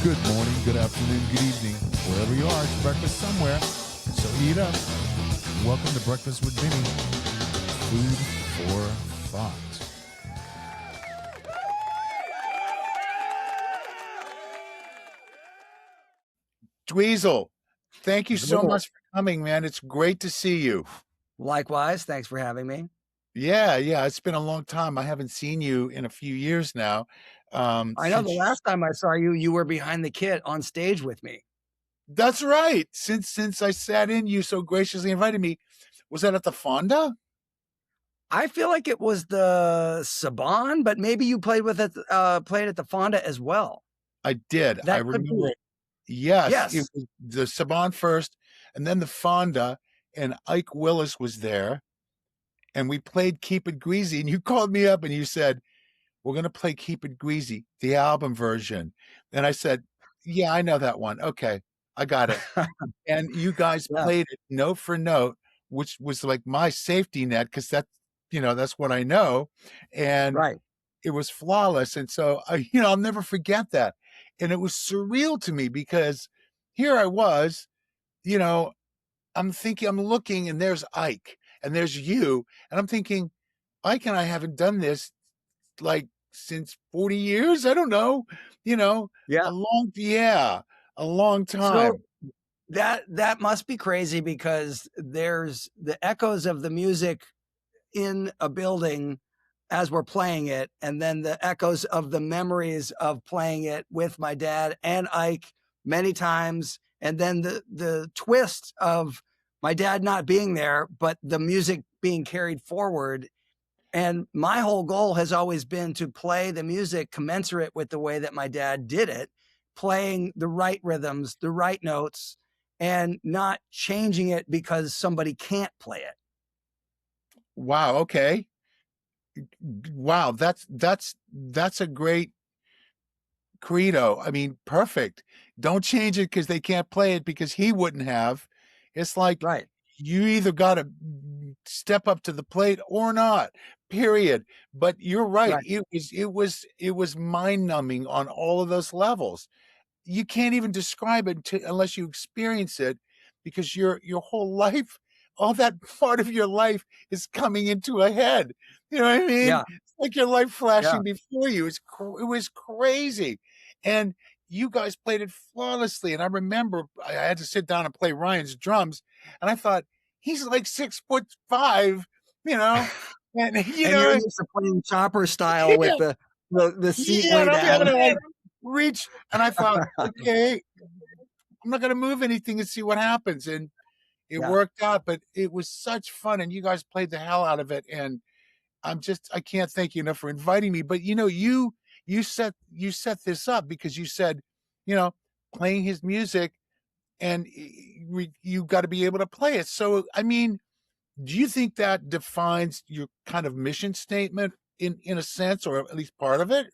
Good morning, good afternoon, good evening, wherever you are. It's breakfast somewhere, so eat up. Welcome to Breakfast with Vinny. Food for thought. Dweezil, thank you so much for coming, man. It's great to see you. Likewise, thanks for having me. Yeah, it's been a long time. I haven't seen you in a few years now. I know the last time I saw you, you were behind the kit on stage with me. That's right. Since I sat in, you so graciously invited me. Was that at the Fonda? I feel like it was the Saban, but maybe you played with it, played at the Fonda as well. I did. I That could remember be. it. Yes, it Yes. was the Saban first, and then the Fonda, and Ike Willis was there, and we played Keep It Greasy, and you called me up and you said, "We're gonna play Keep It Greasy, the album version." And I said, "Yeah, I know that one. Okay, I got it." And you guys Yeah, played it note for note, which was like my safety net because that's what I know, and right. it was flawless. And so I'll never forget that. And it was surreal to me because here I was, you know, I'm thinking, I'm looking, and there's Ike, and there's you, and I'm thinking, Ike and I haven't done this like since 40 years. I don't know, Yeah. a long So time. that must be crazy because there's the echoes of the music in a building as we're playing it, and then the echoes of the memories of playing it with my dad and Ike many times, and then the twist of my dad not being there, but the music being carried forward. And my whole goal has always been to play the music commensurate with the way that my dad did it, playing the right rhythms, the right notes, and not changing it because somebody can't play it. Wow. Okay. Wow. That's a great credo. I mean, perfect. Don't change it because they can't play it because he wouldn't have. It's like Right. you either got to step up to the plate or not. Period. But you're right. Right. It was mind numbing on all of those levels. You can't even describe it unless you experience it, because your whole life, all that part of your life is coming into a head. You know what I mean? Yeah. It's like your life Yeah. flashing before you. It was crazy. And you guys played it flawlessly. And I remember I had to sit down and play Ryan's drums, and I thought, he's like 6'5", you know, and And you're used to playing chopper style with the seat yeah, way and I'm down. having to like reach. And I thought, okay, I'm not going to move anything and see what happens. And it Yeah. worked out, but it was such fun. And you guys played the hell out of it. And I can't thank you enough for inviting me. But you set this up because you said, playing his music, and you got to be able to play it. So, I mean, do you think that defines your kind of mission statement in a sense, or at least part of it?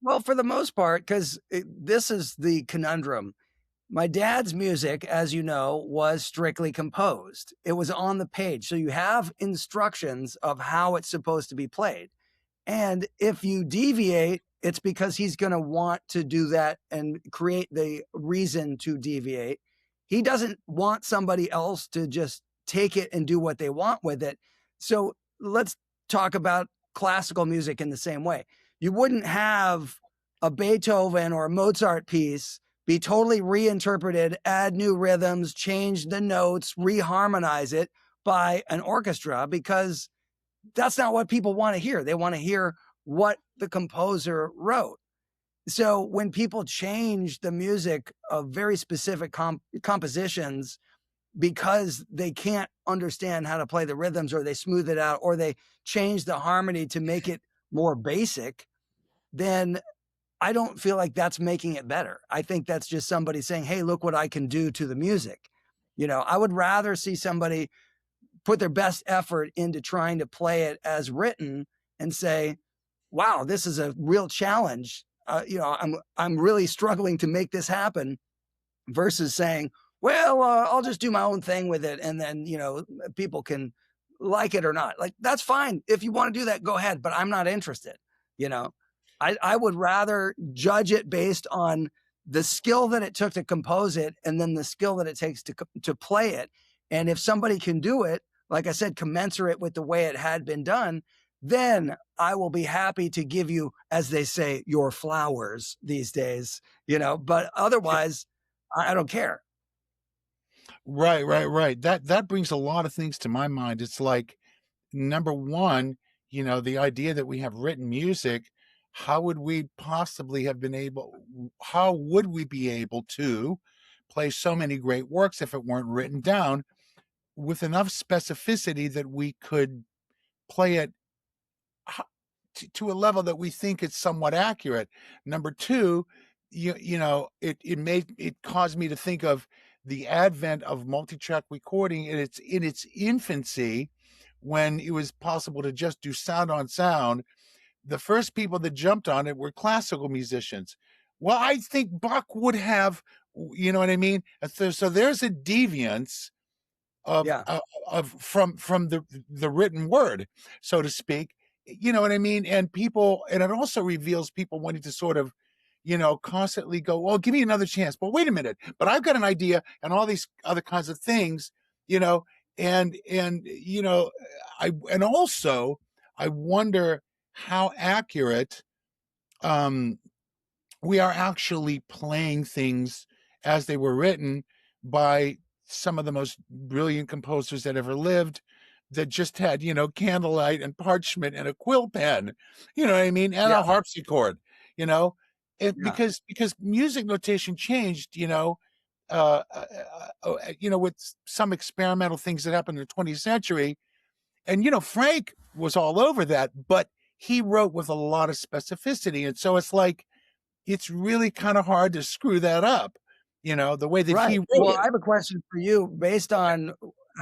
Well, for the most part, because this is the conundrum. My dad's music, as you know, was strictly composed. It was on the page. So you have instructions of how it's supposed to be played. And if you deviate, it's because he's going to want to do that and create the reason to deviate. He doesn't want somebody else to just take it and do what they want with it. So let's talk about classical music in the same way. You wouldn't have a Beethoven or a Mozart piece be totally reinterpreted, add new rhythms, change the notes, reharmonize it by an orchestra, because that's not what people want to hear. They want to hear what the composer wrote. So when people change the music of very specific compositions because they can't understand how to play the rhythms, or they smooth it out, or they change the harmony to make it more basic, then I don't feel like that's making it better. I think that's just somebody saying, hey, look what I can do to the music. I would rather see somebody put their best effort into trying to play it as written and say, wow, this is a real challenge. I'm really struggling to make this happen, versus saying, well, I'll just do my own thing with it. And then, people can like it or not. Like, that's fine. If you want to do that, go ahead. But I'm not interested. I would rather judge it based on the skill that it took to compose it, and then the skill that it takes to play it. And if somebody can do it, like I said, commensurate with the way it had been done, then I will be happy to give you, as they say, your flowers these days, but otherwise I don't care. Right, right, right. That brings a lot of things to my mind. It's like, number one, the idea that we have written music, how would we possibly have been able how would we be able to play so many great works if it weren't written down with enough specificity that we could play it ho to a level that we think it's somewhat accurate. Number two, it caused me to think of the advent of multi-track recording in its infancy, when it was possible to just do sound on sound. The first people that jumped on it were classical musicians. Well, I think Bach would have, you know what I mean? So there's a deviance of Yeah. from the written word, so to speak. You know what I mean? And it also reveals people wanting to sort of, constantly go, "Well, give me another chance." But wait a minute, but I've got an idea, and all these other kinds of things, you know, and also I wonder how accurate um we are actually playing things as they were written by some of the most brilliant composers that ever lived, that just had, candlelight and parchment and a quill pen, you know what I mean? And Yeah. a harpsichord, you know? Yeah. Because music notation changed, with some experimental things that happened in the 20th century. And, Frank was all over that, but he wrote with a lot of specificity. And so it's like, it's really kind of hard to screw that up, the way that he Right. wrote Well, I it. have a question for you based on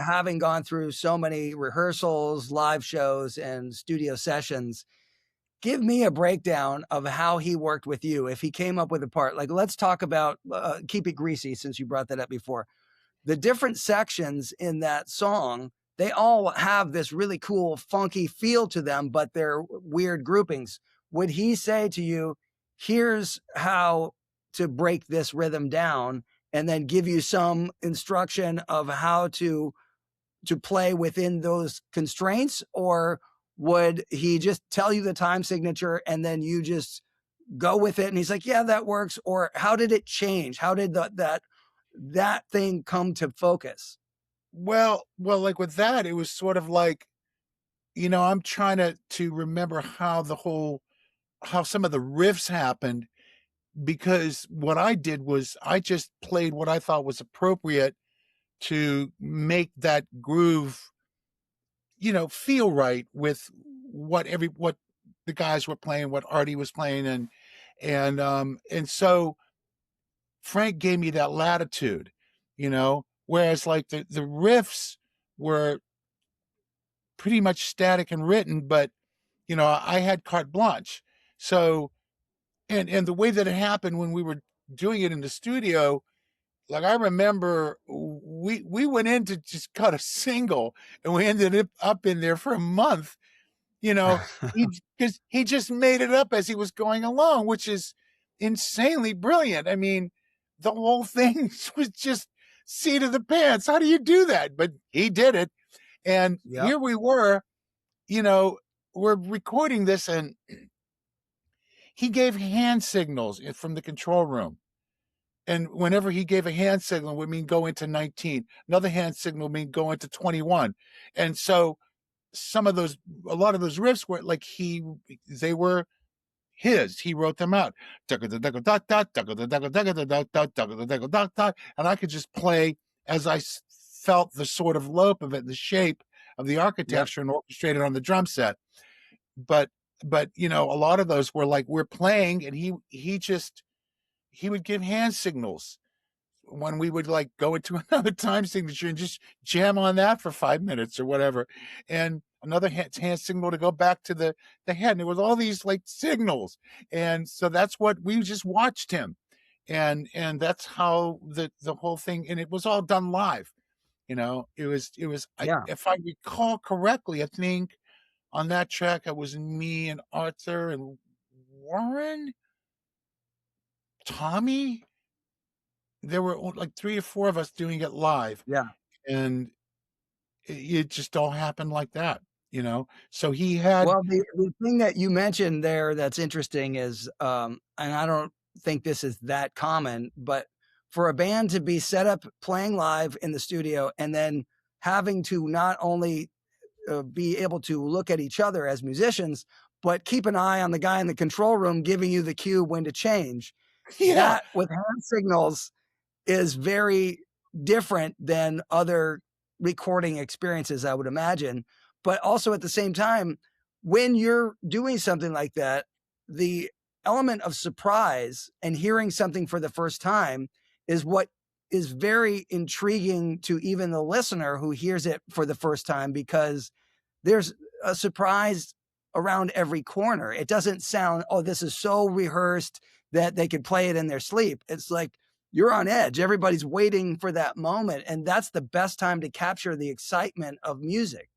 having gone through so many rehearsals, live shows, and studio sessions. Give me a breakdown of how he worked with you. If he came up with a part, like let's talk about Keep It Greasy, since you brought that up before. The different sections in that song, they all have this really cool, funky feel to them, but they're weird groupings. Would he say to you, here's how to break this rhythm down, and then give you some instruction of how to play within those constraints? Or would he just tell you the time signature and then you just go with it and he's like, yeah, that works? Or how did it change? How did that thing come to focus? Well, like with that, it was sort of like, I'm trying to remember how some of the riffs happened, because what I did was I just played what I thought was appropriate to make that groove, feel right with what the guys were playing, what Artie was playing, and so Frank gave me that latitude, whereas like the riffs were pretty much static and written, but I had carte blanche. So and the way that it happened when we were doing it in the studio, like I remember we went in to just cut a single, and we ended up in there for a month, you know, because he just made it up as he was going along, which is insanely brilliant. I mean, the whole thing was just seat of the pants. How do you do that? But he did it. And Yep. here we were, you know, we're recording this, and he gave hand signals from the control room. And whenever he gave a hand signal, it would mean go into 19. Another hand signal would mean go into 21. And so a lot of those riffs were like they were his. He wrote them out. And I could just play as I felt the sort of lope of it, the shape of the Yep. architecture, and orchestrated on the drum set. But a lot of those were like we're playing, and he would give hand signals when we would like go into another time signature and just jam on that for 5 minutes or whatever, and another hand signal to go back to the head. And it was all these like signals, and so that's what we just watched him, and that's how the whole thing. And it was all done live. Yeah. If I recall correctly, I think on that track it was me and Arthur and Warren, Tommy. there were like 3 or 4 of us doing it live, Yeah. and it just all happened like that, you know? So he had Well, the thing that you mentioned there that's interesting is, and I don't think this is that common, but for a band to be set up playing live in the studio and then having to not only be able to look at each other as musicians, but keep an eye on the guy in the control room giving you the cue when to change. yeah. That with hand signals is very different than other recording experiences, I would imagine. But also at the same time, when you're doing something like that, the element of surprise and hearing something for the first time is what is very intriguing to even the listener who hears it for the first time, because there's a surprise around every corner. It doesn't sound, oh, this is so rehearsed that they could play it in their sleep. It's like you're on edge. Everybody's waiting for that moment. And that's the best time to capture the excitement of music.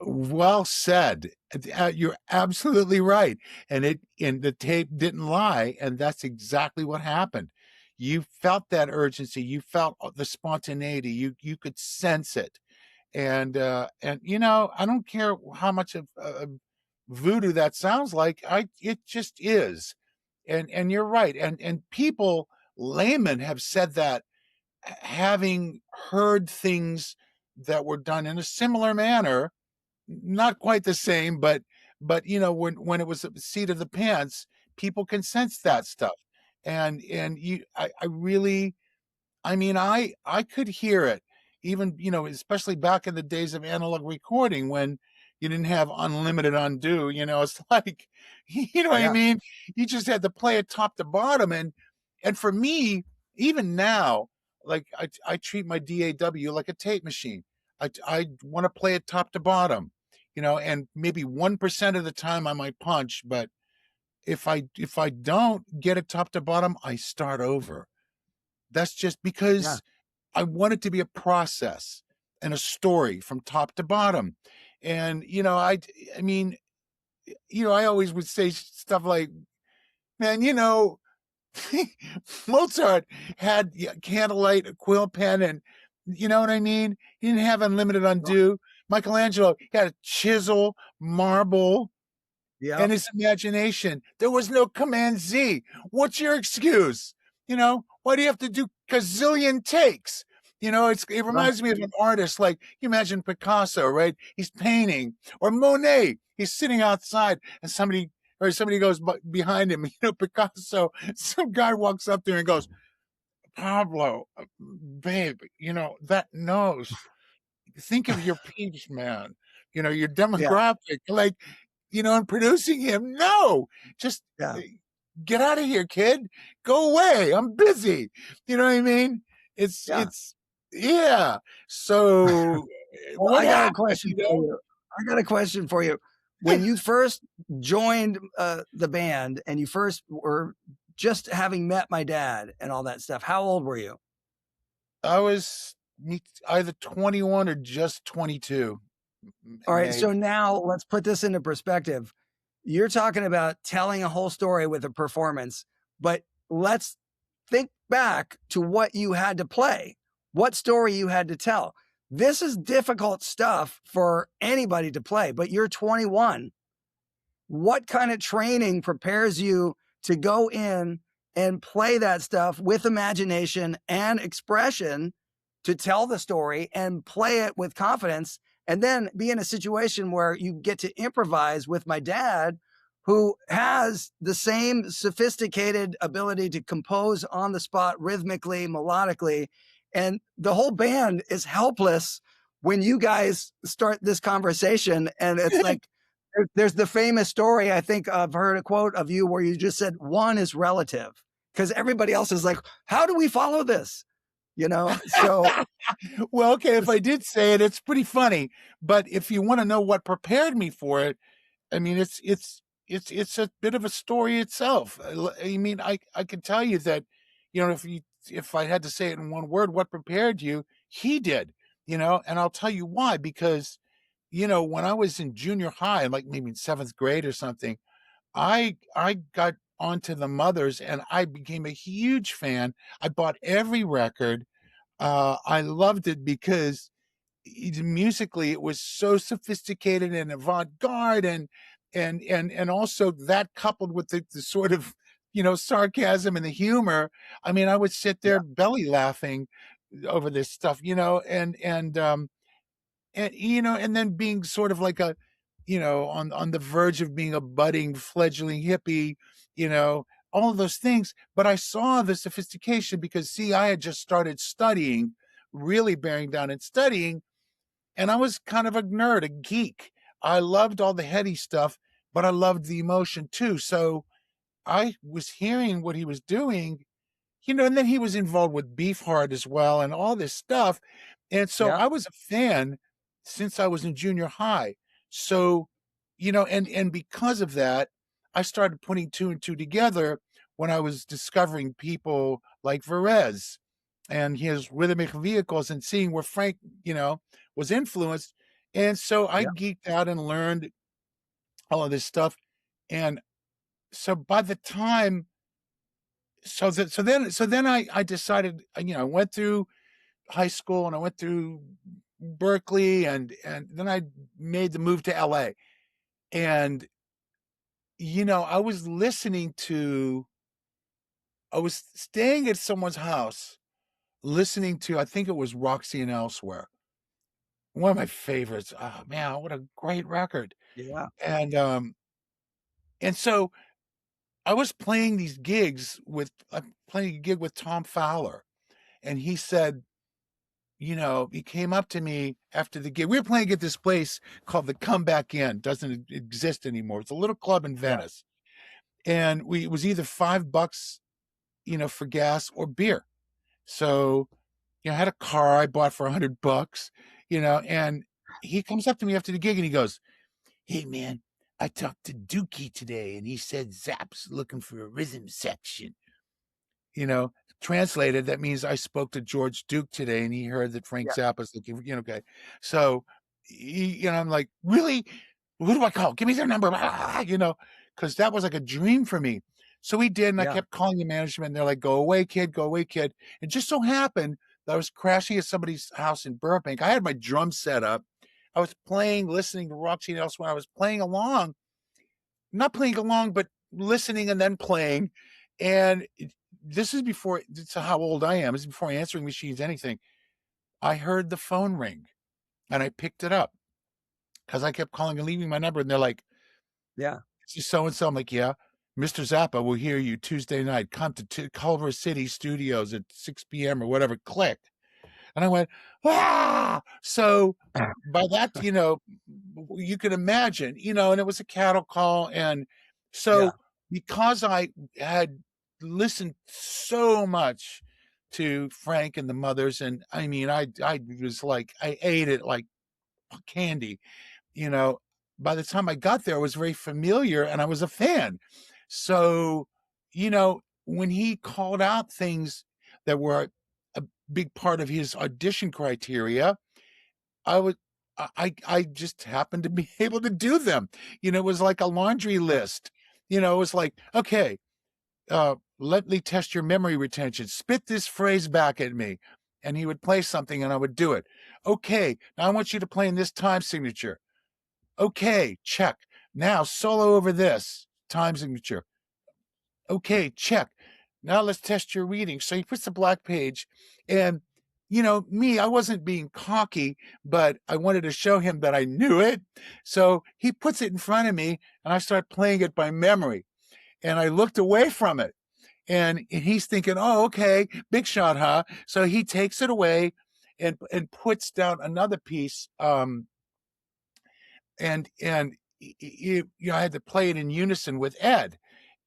Well said. You're absolutely right, and the tape didn't lie, and that's exactly what happened. You felt that urgency, you felt the spontaneity, you could sense it, and you know, I don't care how much of voodoo that sounds like, it just is, and you're right, and people, laymen have said that, having heard things that were done in a similar manner, not quite the same, but you know, when it was the seat of the pants, people can sense Yeah. that stuff. And I really, I mean, I could hear it, even, you know, especially back in the days of analog recording when you didn't have unlimited undo, you know, it's like, you know what I Yeah. mean? You just had to play it top to bottom. And for me, even now, like I treat my DAW like a tape machine. I want to play it top to bottom, you know, and maybe 1% of the time I might punch, but if I don't get it top to bottom, I start over. That's just Yeah. because I want it to be a process and a story from top to bottom. And, you know, I mean, you know, I always would say stuff like, man, you know, Mozart had candlelight, a quill pen, and you know what I mean? He didn't have unlimited undo. Michelangelo had a chisel, marble, and Yep. his imagination. There was no Command Z. What's your excuse? You know, why do you have to do gazillion takes? You know, it Right. reminds me of an artist like you imagine Picasso, right? He's painting, or Monet. He's sitting outside, and somebody goes behind him. You know, Picasso. Some guy walks up there and goes, "Pablo, babe, you know that nose. Think of your peeps, man. You know, your Yeah. demographic, like, you know, and producing him. No, just Yeah. get out of here, kid. Go away. I'm busy. You know what I mean? Yeah. Yeah. So Well, what I got a happened, question you for know? you. I got a question for you. When you first joined the band and you first were just having met my dad and all that stuff, how old were you? I was either 21 or just 22. All right. May So now let's put this into perspective. You're talking about telling a whole story with a performance, but let's think back to what you had to play, what story you had to tell. This is difficult stuff for anybody to play, but you're 21. What kind of training prepares you to go in and play that stuff with imagination and expression to tell the story and play it with confidence, and then be in a situation where you get to improvise with my dad, who has the same sophisticated ability to compose on the spot rhythmically, melodically, and the whole band is helpless when you guys start this conversation. And it's like, there's the famous story. I think I've heard a quote of you where you just said one is relative, because everybody else is like, how do we follow this? You know, so well, okay, if I did say it, it's pretty funny. But if you want to know what prepared me for it, I mean, it's a bit of a story itself. I mean, I can tell you that, you know, if I had to say it in one word, what prepared you, he did, you know, and I'll tell you why. Because, you know, when I was in junior high, like maybe in 7th grade or something, I onto the Mothers, and I became a huge fan. I bought every record. I loved it because musically it was so sophisticated and avant-garde, and also that coupled with the sort of, sarcasm and the humor. I mean, I would sit there Yeah. belly laughing over this stuff, and then being sort of like on the verge of being a budding fledgling hippie, you know, all of those things. But I saw the sophistication because, see, I had just started studying, really bearing down and studying, and I was kind of a nerd, a geek. I loved all the heady stuff, but I loved the emotion too. So I was hearing what he was doing, and then he was involved with Beefheart as well and all this stuff. And so Yeah. I was a fan since I was in junior high. So, and because of that, I started putting two and two together when I was discovering people like Varese and his rhythmic vehicles and seeing where Frank, was influenced. And so I Yeah. geeked out and learned all of this stuff. And so by the time so then I decided, I went through high school and I went through Berkeley, and then I made the move to LA. And I was staying at someone's house listening to, I think it was Roxy and Elsewhere. One of my favorites. Oh man, what a great record. Yeah. And so I was playing these gigs with playing a gig with Tom Fowler, and he said, he came up to me after the gig. We were playing at this place called the Comeback Inn. Doesn't exist anymore. It's a little club in Yeah. Venice. And it was either $5, for gas or beer. So, I had a car I bought for $100, and he comes up to me after the gig and he goes, "Hey man, I talked to Dookie today and he said Zap's looking for a rhythm section." You know, translated, that means I spoke to George Duke today and he heard that Frank Yeah. Zappa's looking for, okay. So, I'm like, really? Who do I call? Give me their number, because that was like a dream for me. So we did, and I Yeah. kept calling the management, and they're like, go away, kid, go away, kid. It just so happened that I was crashing at somebody's house in Burbank. I had my drum set up. I was playing, listening to Roxy and Elsewhere. I was playing along, not playing along, but listening and then playing. And this is before, this is how old I am. This is before answering machines, anything. I heard the phone ring and I picked it up because I kept calling and leaving my number. And they're like, Yeah. "This is so and so." I'm like, "Yeah, Mr. Zappa will hear you Tuesday night. Come to Culver City Studios at 6 p.m. or whatever." Click. And I went, "Ah!" So by that, you can imagine, and it was a cattle call. And Yeah. so because I had listened so much to Frank and the Mothers, and I mean, I was like, I ate it like candy, you know, by the time I got there, I was very familiar and I was a fan. So, when he called out things that were a big part of his audition criteria, I would I just happened to be able to do them. It was like a laundry list. It was like, okay, let me test your memory retention. Spit this phrase back at me. And he would play something and I would do it. Okay, now I want you to play in this time signature. Okay, check. Now solo over this time signature. Okay, check. Now let's test your reading. So he puts the black page, and me, I wasn't being cocky, but I wanted to show him that I knew it. So he puts it in front of me and I start playing it by memory. And I looked away from it. And he's thinking, "Oh, okay, big shot, huh?" So he takes it away and puts down another piece. And I had to play it in unison with Ed,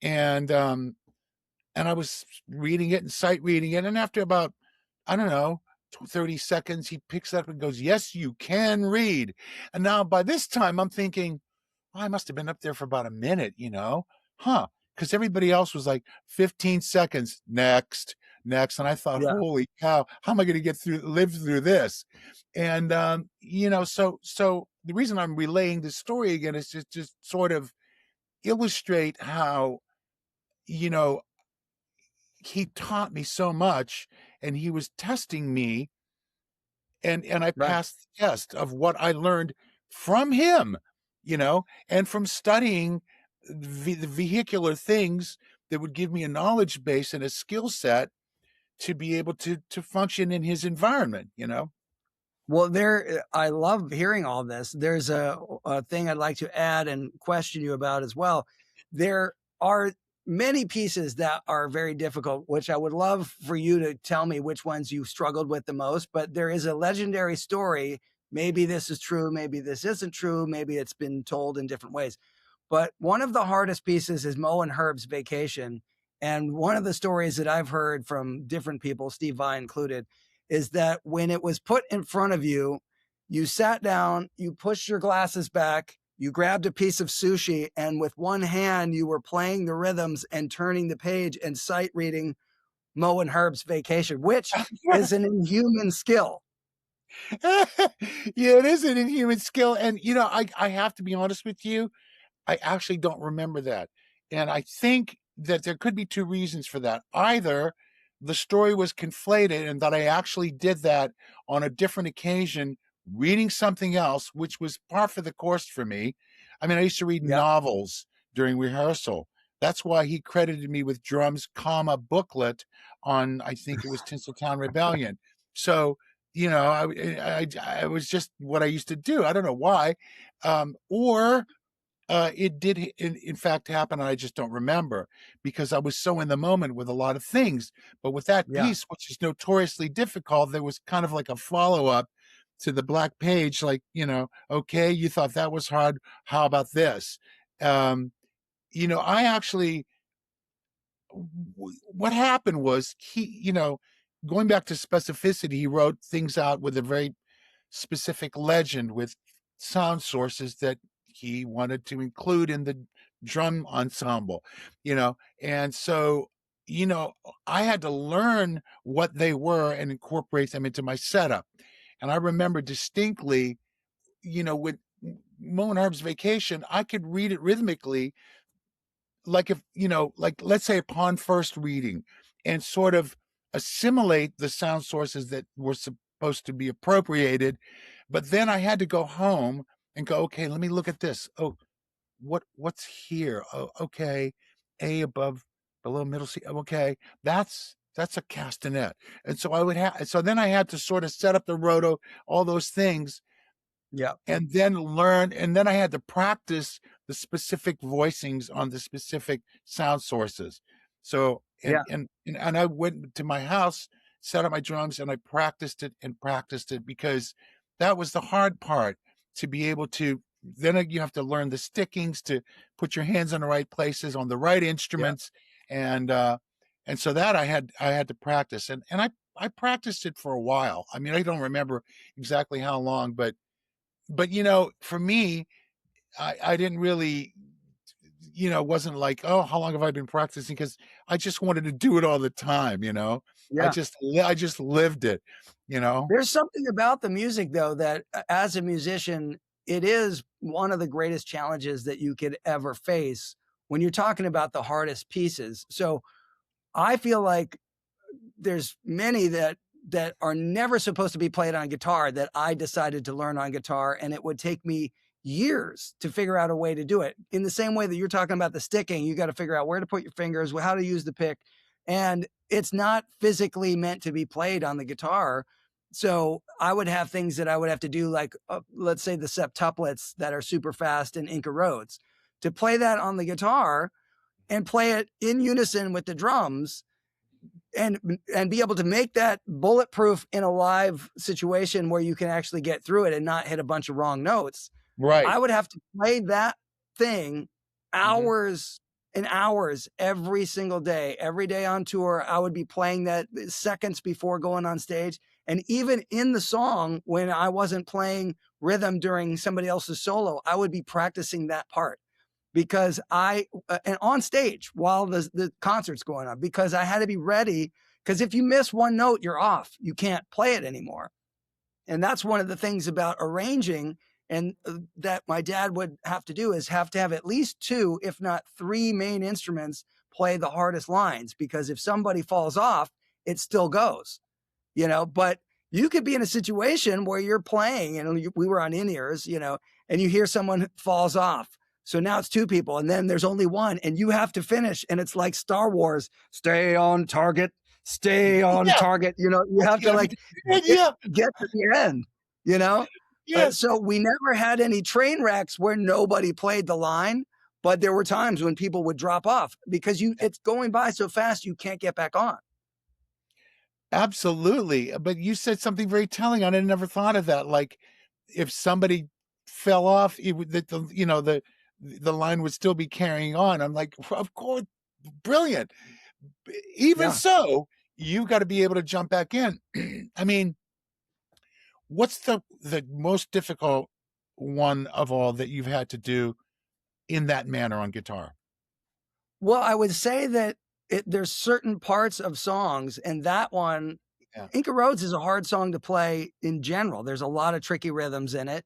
and I was reading it and sight reading it, and after about, I don't know, 30 seconds, he picks it up and goes, "Yes, you can read." And now by this time, I'm thinking, I must have been up there for about a minute, huh? Because everybody else was like 15 seconds, next, next, and I thought, Yeah. holy cow, how am I going to live through this? And so the reason I'm relaying this story again is just sort of illustrate how you know, he taught me so much, and he was testing me, and I Right. passed the test of what I learned from him, and from studying the vehicular things that would give me a knowledge base and a skill set to be able to function in his environment. Well, I love hearing all this. There's a thing I'd like to add and question you about as well. There are many pieces that are very difficult, which I would love for you to tell me which ones you struggled with the most. But there is a legendary story. Maybe this is true. Maybe this isn't true. Maybe it's been told in different ways. But one of the hardest pieces is Mo and Herb's Vacation. And one of the stories that I've heard from different people, Steve Vai included, is that when it was put in front of you, you sat down, you pushed your glasses back, you grabbed a piece of sushi, and with one hand, you were playing the rhythms and turning the page and sight reading Mo and Herb's Vacation, which is an inhuman skill. Yeah, it is an inhuman skill, and I have to be honest with you. I actually don't remember that. And I think that there could be two reasons for that. Either the story was conflated and that I actually did that on a different occasion, reading something else, which was par for the course for me. I mean, I used to read Yeah. novels during rehearsal. That's why he credited me with drums, comma, booklet on, I think it was Tinseltown Rebellion. So, I was just what I used to do. I don't know why. Or it did in fact happen, and I just don't remember because I was so in the moment with a lot of things. But with that Yeah. piece, which is notoriously difficult, there was kind of like a follow-up to the black page, like, okay, you thought that was hard. How about this? I actually what happened was going back to specificity, he wrote things out with a very specific legend with sound sources that he wanted to include in the drum ensemble, and so, you know, I had to learn what they were and incorporate them into my setup. And I remember distinctly, with Mo and Herb's Vacation, I could read it rhythmically, like if, like let's say upon first reading, and sort of assimilate the sound sources that were supposed to be appropriated. But then I had to go home and go, okay, let me look at this. Oh, what's here? Oh, okay. A above, below, middle C. Okay. That's a castanet. And so so then I had to sort of set up the roto, all those things, Yeah. and then learn, and then I had to practice the specific voicings on the specific sound sources. So Yeah. and I went to my house, set up my drums, and I practiced it and practiced it, because that was the hard part, to be able to, then you have to learn the stickings to put your hands in the right places on the right Yeah. instruments. And so that I had to practice, and I practiced it for a while. I mean, I don't remember exactly how long, but for me, I didn't really, wasn't like, oh, how long have I been practicing? Because I just wanted to do it all the time. I Yeah. just I just lived it. There's something about the music though that as a musician, it is one of the greatest challenges that you could ever face when you're talking about the hardest pieces. So I feel like there's many that are never supposed to be played on guitar that I decided to learn on guitar, and it would take me years to figure out a way to do it. In the same way that you're talking about the sticking, you got to figure out where to put your fingers, how to use the pick, and it's not physically meant to be played on the guitar. So I would have things that I would have to do, like let's say the septuplets that are super fast in Inca Roads. To play that on the guitar and play it in unison with the drums, and be able to make that bulletproof in a live situation where you can actually get through it and not hit a bunch of wrong notes. Right. I would have to play that thing Hmm. hours and hours every single day. Every day on tour, I would be playing that seconds before going on stage. And even in the song, when I wasn't playing rhythm during somebody else's solo, I would be practicing that part because and on stage while the concert's going on, because I had to be ready. Because if you miss one note, you're off. You can't play it anymore. And that's one of the things about arranging, and that my dad would have to do, is have to have at least two, if not three main instruments play the hardest lines, because if somebody falls off, it still goes, but you could be in a situation where you're playing and we were on in-ears, and you hear someone falls off. So now it's two people and then there's only one and you have to finish. And it's like Star Wars, stay on target, stay on Yeah. target. You have to like Yeah. get to the end, Yes. So we never had any train wrecks where nobody played the line, but there were times when people would drop off because it's going by so fast you can't get back on. Absolutely. But you said something very telling. I never thought of that. Like if somebody fell off, the line would still be carrying on. I'm like, of course, brilliant. Even so, you've got to be able to jump back in. I mean, what's the most difficult one of all that you've had to do in that manner on guitar? Well, I would say that there's certain parts of songs, and that one, Inca Roads is a hard song to play in general. There's a lot of tricky rhythms in it.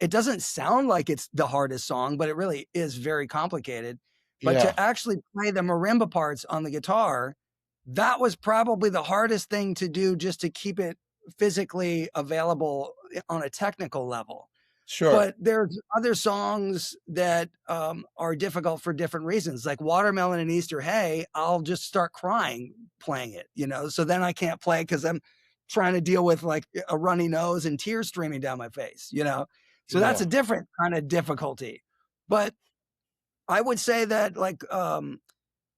It doesn't sound like it's the hardest song, but it really is very complicated. But to actually play the marimba parts on the guitar, that was probably the hardest thing to do, just to keep it physically available on a technical level. Sure. But there's other songs that are difficult for different reasons, like Watermelon and Easter Hay. I'll just start crying playing it, so then I can't play because I'm trying to deal with like a runny nose and tears streaming down my face, so that's a different kind of difficulty. But I would say that like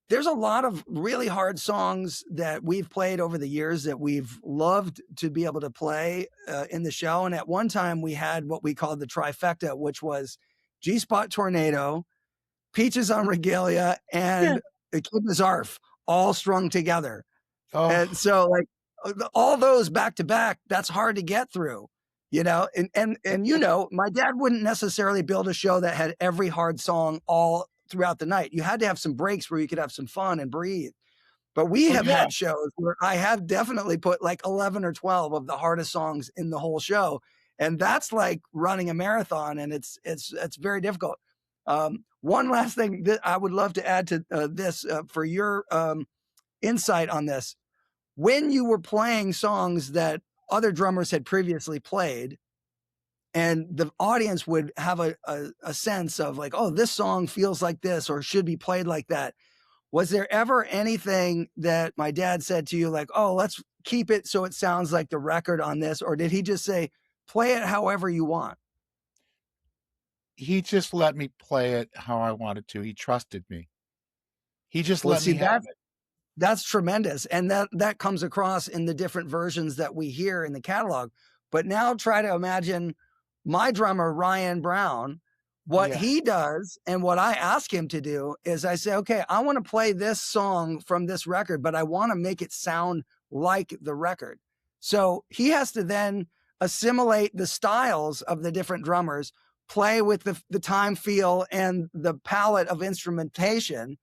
there's a lot of really hard songs that we've played over the years that we've loved to be able to play in the show. And at one time we had what we called the trifecta, which was G-Spot Tornado, Peaches on Regalia, and Echidna Zarf all strung together. Oh. And so like all those back to back, that's hard to get through, and my dad wouldn't necessarily build a show that had every hard song all throughout the night. You had to have some breaks where you could have some fun and breathe. But we have had shows where I have definitely put like 11 or 12 of the hardest songs in the whole show. And that's like running a marathon, and it's very difficult. One last thing that I would love to add to this for your insight on this. When you were playing songs that other drummers had previously played, and the audience would have a sense of like, oh, this song feels like this or should be played like that. Was there ever anything that my dad said to you like, oh, let's keep it so it sounds like the record on this? Or did he just say, play it however you want? He just let me play it how I wanted to. He trusted me. He just let me have it. That's tremendous. And that comes across in the different versions that we hear in the catalog. But now try to imagine my drummer, Ryan Brown, what he does and what I ask him to do is I say, okay, I want to play this song from this record, but I want to make it sound like the record. So he has to then assimilate the styles of the different drummers, play with the time feel and the palette of instrumentation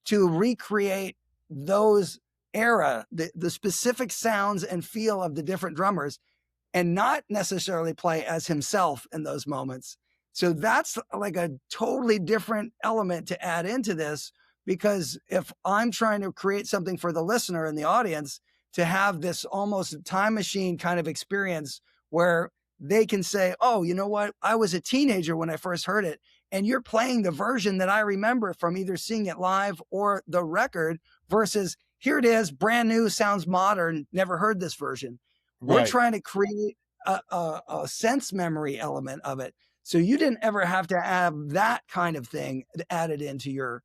to recreate those the specific sounds and feel of the different drummers, and not necessarily play as himself in those moments. So that's like a totally different element to add into this, because if I'm trying to create something for the listener and the audience to have this almost time machine kind of experience where they can say, oh, you know what? I was a teenager when I first heard it, and you're playing the version that I remember from either seeing it live or the record, versus here it is, brand new, sounds modern, never heard this version. We're trying to create a sense memory element of it. So you didn't ever have to have that kind of thing added into your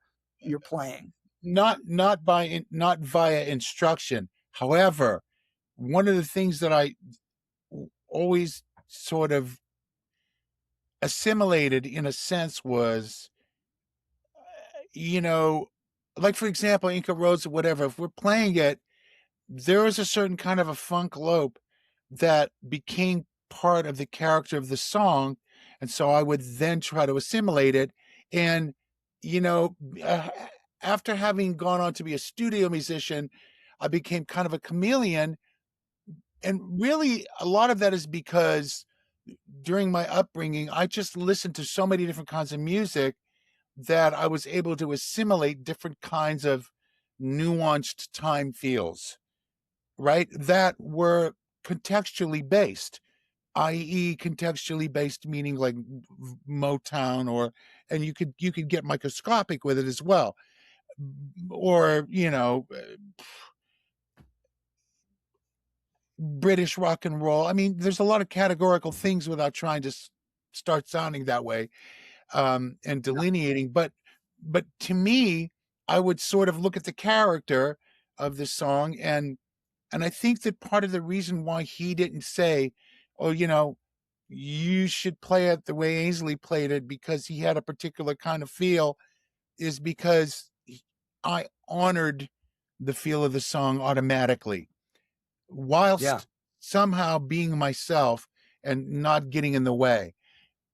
playing. Not via instruction. However, one of the things that I always sort of assimilated in a sense was, like for example, Inca Roads or whatever, if we're playing it, there was a certain kind of a funk lope that became part of the character of the song. And so I would then try to assimilate it. And, after having gone on to be a studio musician, I became kind of a chameleon. And really, a lot of that is because during my upbringing, I just listened to so many different kinds of music that I was able to assimilate different kinds of nuanced time feels, right? That were contextually based, i.e., contextually based, meaning like Motown, or and you could get microscopic with it as well, or British rock and roll. I mean, there's a lot of categorical things without trying to start sounding that way, and delineating. But to me, I would sort of look at the character of the song, and I think that part of the reason why he didn't say, "Oh, you should play it the way Ainsley played it because he had a particular kind of feel," is because I honored the feel of the song automatically, Yeah. whilst somehow being myself and not getting in the way.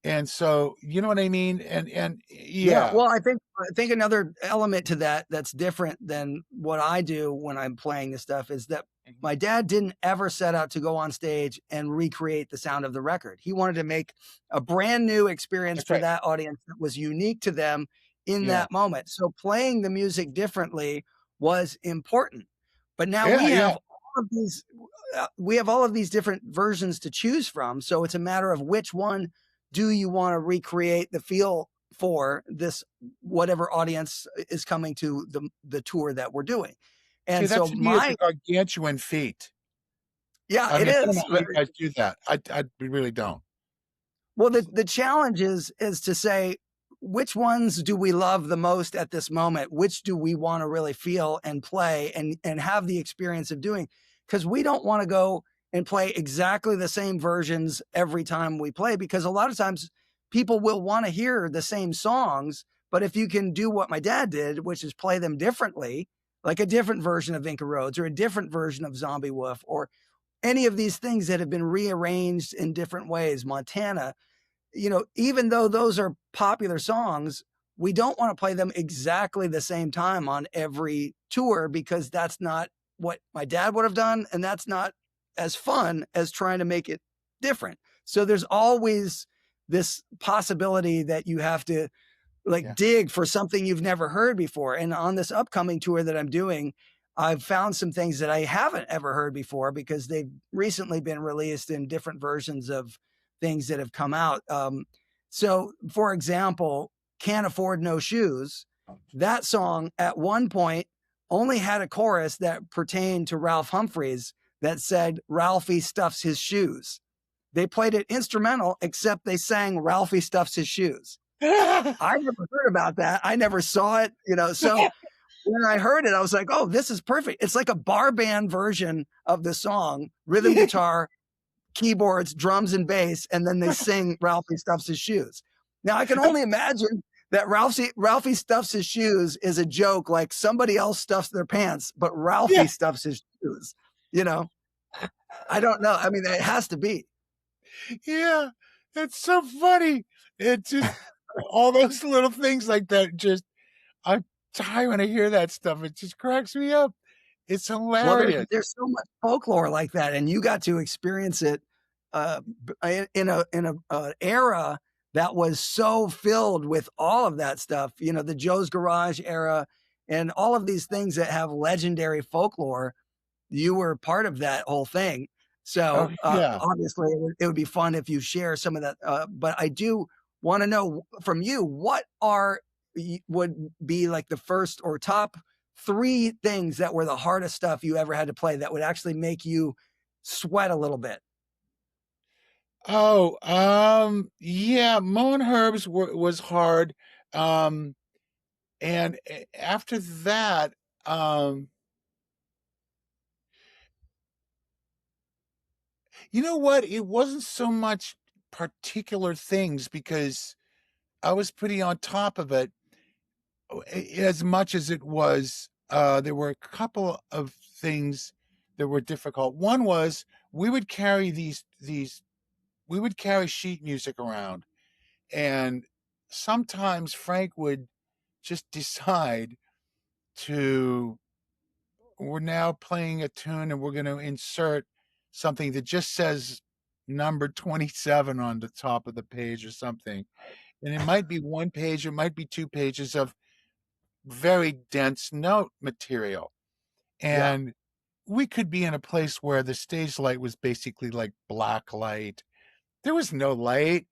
And so, you know what I mean? And Yeah, yeah, well, I think another element to that that's different than what I do when I'm playing this stuff is that my dad didn't ever set out to go on stage and recreate the sound of the record. He wanted to make a brand new experience that's for right. that audience that was unique to them in Yeah. that moment. So playing the music differently was important. But now Yeah, yeah. we have all of these different versions to choose from. So it's a matter of which one do you want to recreate the feel for this whatever audience is coming to the tour that we're doing. See, And that so to me is a my gargantuan feat. yeah, I it mean, I don't know is. how you guys do that. I really don't. Well, the challenge is to say which ones do we love the most at this moment? Which do we want to really feel and play and have the experience of doing? Because we don't want to go and play exactly the same versions every time we play, because a lot of times people will want to hear the same songs. But if you can do what my dad did, which is play them differently, like a different version of Inca Roads or a different version of Zombie Wolf or any of these things that have been rearranged in different ways, Montana, even though those are popular songs, we don't want to play them exactly the same time on every tour because that's not what my dad would have done. And that's not as fun as trying to make it different. So there's always this possibility that you have to like Yeah. dig for something you've never heard before. And on this upcoming tour that I'm doing, I've found some things that I haven't ever heard before because they've recently been released in different versions of things that have come out. So, for example, Can't Afford No Shoes, that song at one point only had a chorus that pertained to Ralph Humphreys that said, Ralphie stuffs his shoes. They played it instrumental, except they sang Ralphie stuffs his shoes. I never heard about that. I never saw it, So when I heard it, I was like, oh, this is perfect. It's like a bar band version of the song, rhythm guitar, keyboards, drums, and bass, and then they sing Ralphie stuffs his shoes. Now I can only imagine that Ralphie stuffs his shoes is a joke, like somebody else stuffs their pants, but Yeah. Ralphie stuffs his shoes. I don't know. I mean, it has to be. Yeah. That's so funny. It just all those little things like that just I die when I hear that stuff. It just cracks me up. It's Well, hilarious. there's so much folklore like that, and you got to experience it in a era that was so filled with all of that stuff. The Joe's Garage era, and all of these things that have legendary folklore. You were part of that whole thing, Oh, so yeah. obviously it would be fun if you share some of that. But I do want to know from you what would be like the first or top three things that were the hardest stuff you ever had to play that would actually make you sweat a little bit. Oh, yeah, Moan Herbs was hard. Um, and after that, um, you know what? It wasn't so much particular things because I was pretty on top of it as much as it was. There were a couple of things that were difficult. One was we would carry we would carry sheet music around, and sometimes Frank would just decide to we're now playing a tune and we're going to insert something that just says number 27 on the top of the page or something. And it might be one page, it might be 2 pages of very dense note material. Yeah. And we could be in a place where the stage light was basically like black light. There was no light.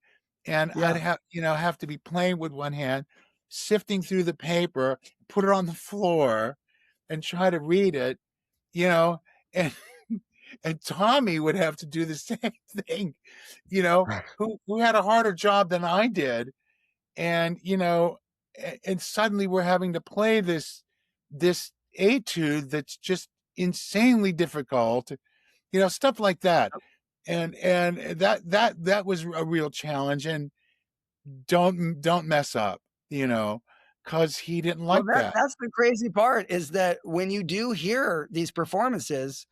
And I'd Yeah. have to be playing with one hand, sifting through the paper, put it on the floor and try to read it, you know, and and Tommy would have to do the same thing, who had a harder job than I did. And, and suddenly we're having to play this etude that's just insanely difficult, stuff like that. And that was a real challenge. And don't mess up, because he didn't Well, like that. that's the crazy part is that when you do hear these performances,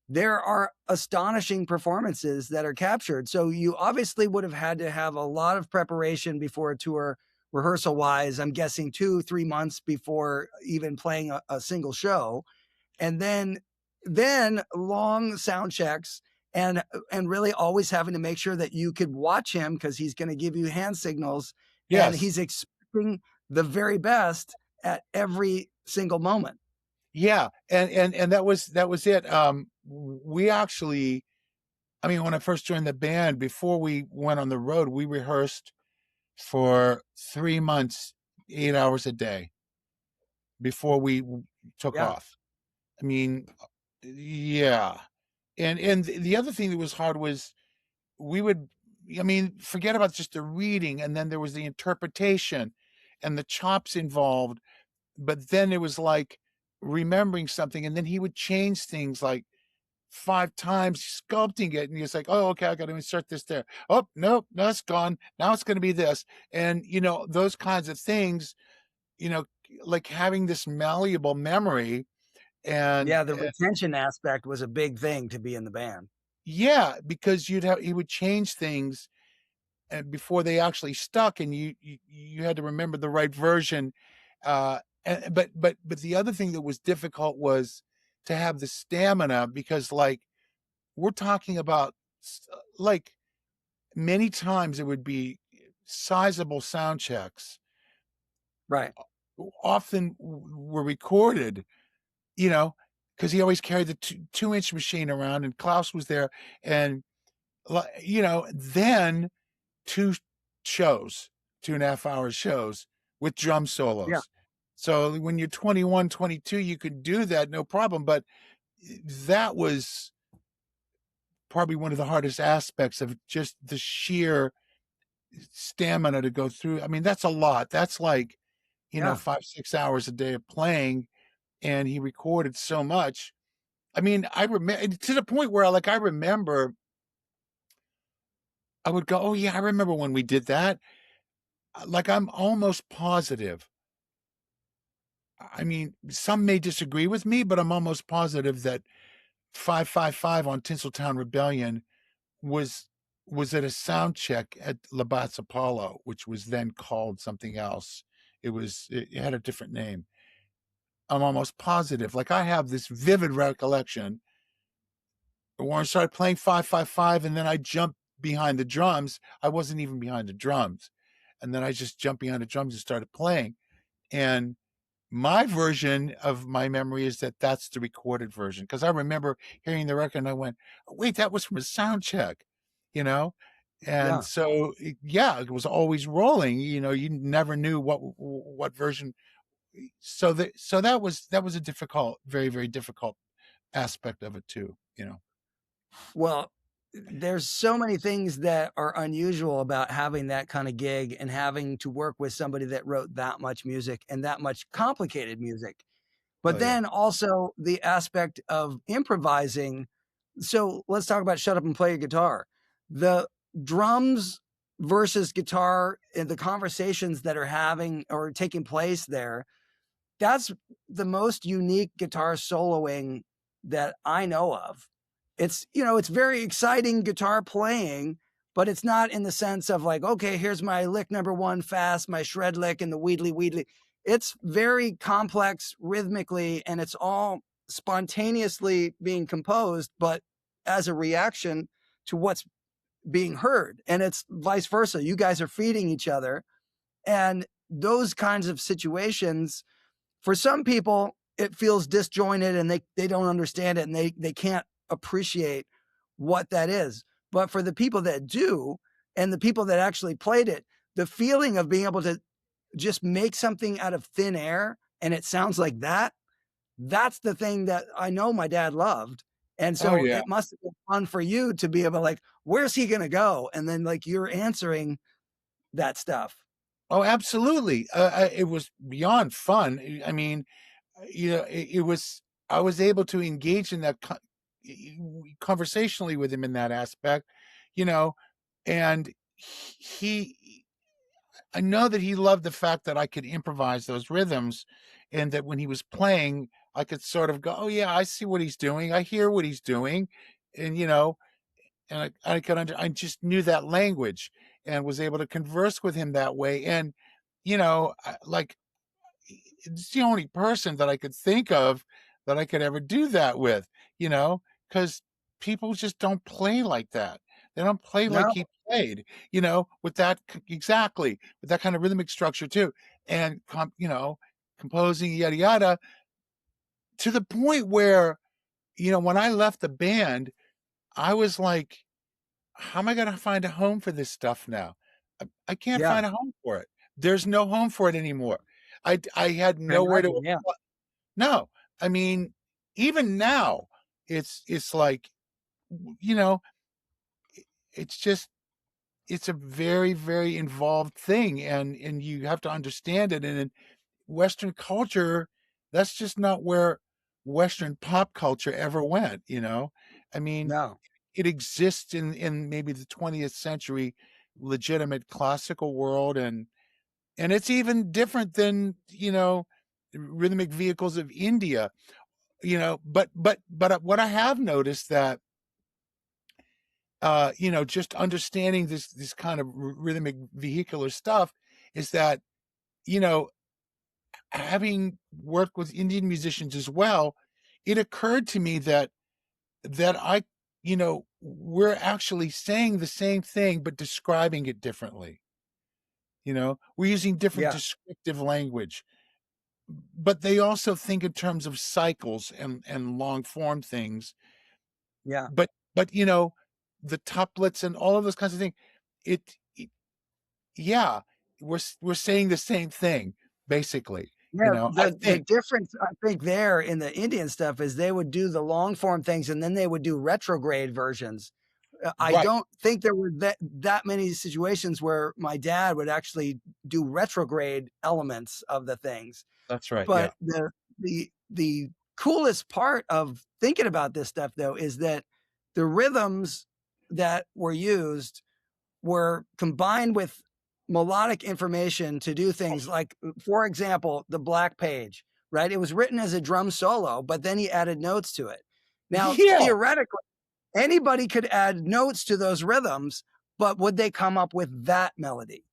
there are astonishing performances that are captured. So you obviously would have had to have a lot of preparation before a tour, rehearsal wise. I'm guessing 2, 3 months before even playing a single show. And then long sound checks and really always having to make sure that you could watch him because he's going to give you hand signals and Yes. he's expecting the very best at every single moment. Yeah. And that was it. We actually, I mean, when I first joined the band, before we went on the road, we rehearsed for 3 months, 8 hours a day before we took Yeah. off. I mean, yeah. And the other thing that was hard was we would, I mean, forget about just the reading, and then there was the interpretation and the chops involved. But then it was like remembering something, and then he would change things like 5 times, sculpting it, and he's like, "Oh, okay, I got to insert this there. Oh, nope, no, it's gone. Now it's going to be this." And those kinds of things, you know, like having this malleable memory. And Yeah, the retention aspect was a big thing to be in the band. yeah, because he would change things before they actually stuck, and you had to remember the right version. But the other thing that was difficult was to have the stamina, because like we're talking about like many times it would be sizable sound checks, Right. often were recorded, you know because he always carried the 2-inch machine around, and Klaus was there. And then two shows, 2.5 hour shows with drum Yeah. solos. So when you're 21, 22, you could do that, no problem. But that was probably one of the hardest aspects of just the sheer stamina to go through. I mean, that's a lot. That's like, Yeah. 5, 6 hours a day of playing. And he recorded so much. I mean, I remember to the point where I remember I would go, "Oh yeah, I remember when we did that." Like I'm almost positive. I mean, some may disagree with me, but I'm almost positive that 555 on Tinseltown Rebellion was at a sound check at Labatt's Apollo, which was then called something else. It had a different name. I'm almost positive. Like I have this vivid recollection when I started playing 555, and then I jumped behind the drums. I wasn't even behind the drums. And then I just jumped behind the drums and started playing. And my version of my memory is that that's the recorded version, because I remember hearing the record and I went, "Oh, wait, that was from a sound check," you know? And Yeah. so, yeah, it was always rolling. You never knew what version. So that was a difficult, very, very difficult aspect of it too. Well, there's so many things that are unusual about having that kind of gig and having to work with somebody that wrote that much music and that much complicated music. But Oh yeah. then also the aspect of improvising. So let's talk about Shut Up and Play Your Guitar. The drums versus guitar and the conversations that are having or taking place there, that's the most unique guitar soloing that I know of. It's very exciting guitar playing, but it's not in the sense of like, okay, here's my lick number one fast, my shred lick and the wheedly wheedly. It's very complex rhythmically and it's all spontaneously being composed, but as a reaction to what's being heard. And it's vice versa. You guys are feeding each other. And those kinds of situations, for some people, it feels disjointed and they don't understand it and they can't appreciate what that is. But for the people that do, and the people that actually played it, the feeling of being able to just make something out of thin air and it sounds like that, that's the thing that I know my dad loved. And Oh so yeah. it must have been fun for you to be able to like, where's he gonna go? And then like you're answering that stuff. Oh, absolutely. It was beyond fun. I mean, it was. I was able to engage in that conversationally with him in that aspect, you know, and he. I know that he loved the fact that I could improvise those rhythms, and that when he was playing, I could sort of go, "Oh yeah, I see what he's doing. I hear what he's doing," and and I just knew that language and was able to converse with him that way. And like it's the only person that I could think of that I could ever do that with, because people just don't play like that. They don't play like No, he played, with that exactly with that kind of rhythmic structure too, and composing yada yada to the point where when I left the band, I was like, how am I going to find a home for this stuff now? I can't yeah, find a home for it. There's no home for it anymore. I had I nowhere to imagine, yeah, apply. No, I mean, even now, it's like, you know, it's just it's a very, very involved thing, and you have to understand it. And in Western culture, that's just not where Western pop culture ever went. I mean, no, it exists in maybe the 20th century legitimate classical world, and it's even different than rhythmic vehicles of India. But what I have noticed that just understanding this kind of rhythmic vehicular stuff is that you know having worked with Indian musicians as well, it occurred to me that we're actually saying the same thing but describing it differently. We're using different yeah, descriptive language, but they also think in terms of cycles and long form things. yeah. But the tuplets and all of those kinds of things, it yeah, we're saying the same thing basically. Yeah, I the think. difference I think there in the Indian stuff is they would do the long form things and then they would do retrograde versions. I Right. don't think there were that many situations where my dad would actually do retrograde elements of the things. That's right. Yeah. But the coolest part of thinking about this stuff though is that the rhythms that were used were combined with melodic information to do things like, for example, the Black Page, right? It was written as a drum solo, but then he added notes to it. Now, Yeah. theoretically, anybody could add notes to those rhythms, but would they come up with that melody?